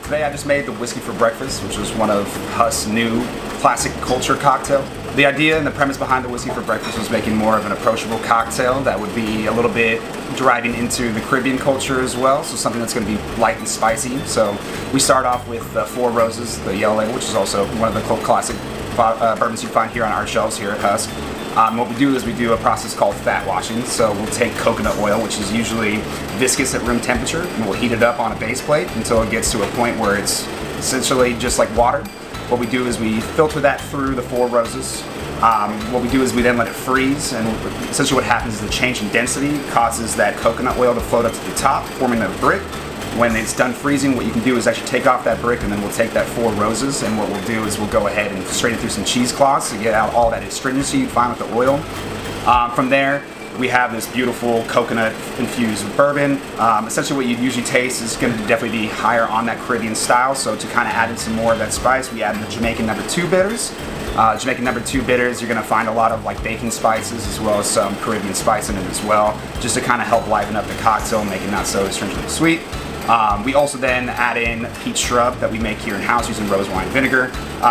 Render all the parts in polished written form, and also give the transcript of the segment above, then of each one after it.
Today I just made the whiskey for breakfast, which was one of Husk's new classic culture cocktail. The idea and the premise behind the whiskey for breakfast was making more of an approachable cocktail that would be a little bit driving into the Caribbean culture as well, so something that's going to be light and spicy. So we start off with the Four Roses, the yellow label, which is also one of the classic bourbons you find here on our shelves here at Husk. What we do is we do a process called fat washing. So we'll take coconut oil, which is usually viscous at room temperature, and we'll heat it up on a base plate until it gets to a point where it's essentially just like water. What we do is we filter that through the Four Roses. What we do is we then let it freeze, and essentially what happens is the change in density causes that coconut oil to float up to the top, forming a brick. When it's done freezing, what you can do is actually take off that brick, and then we'll take that Four Roses, and what we'll do is we'll go ahead and straighten through some cheesecloths to get out all that astringency you find with the oil. From there, we have this beautiful coconut-infused bourbon. Essentially what you'd usually taste is going to definitely be higher on that Caribbean style, so to kind of add in some more of that spice, we add the Jamaican No. 2 bitters. Jamaican No. 2 bitters, you're going to find a lot of like baking spices as well as some Caribbean spice in it as well, just to kind of help liven up the cocktail, make it not so astringently sweet. We also then add in peach shrub that we make here in house using rose wine vinegar.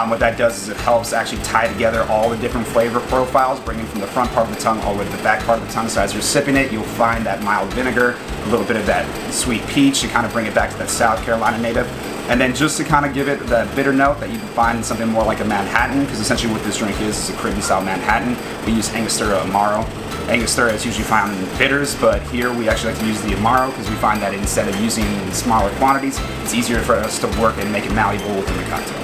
What that does is it helps actually tie together all the different flavor profiles, bringing from the front part of the tongue all the way to the back part of the tongue. So as you're sipping it, you'll find that mild vinegar, a little bit of that sweet peach to kind of bring it back to that South Carolina native. And then just to kind of give it the bitter note that you can find in something more like a Manhattan, because essentially what this drink is a Caribbean style Manhattan. We use Angostura Amaro. Angostura is usually found in bitters, but here we actually like to use the Amaro because we find that instead of using smaller quantities, it's easier for us to work and make it malleable within the cocktail.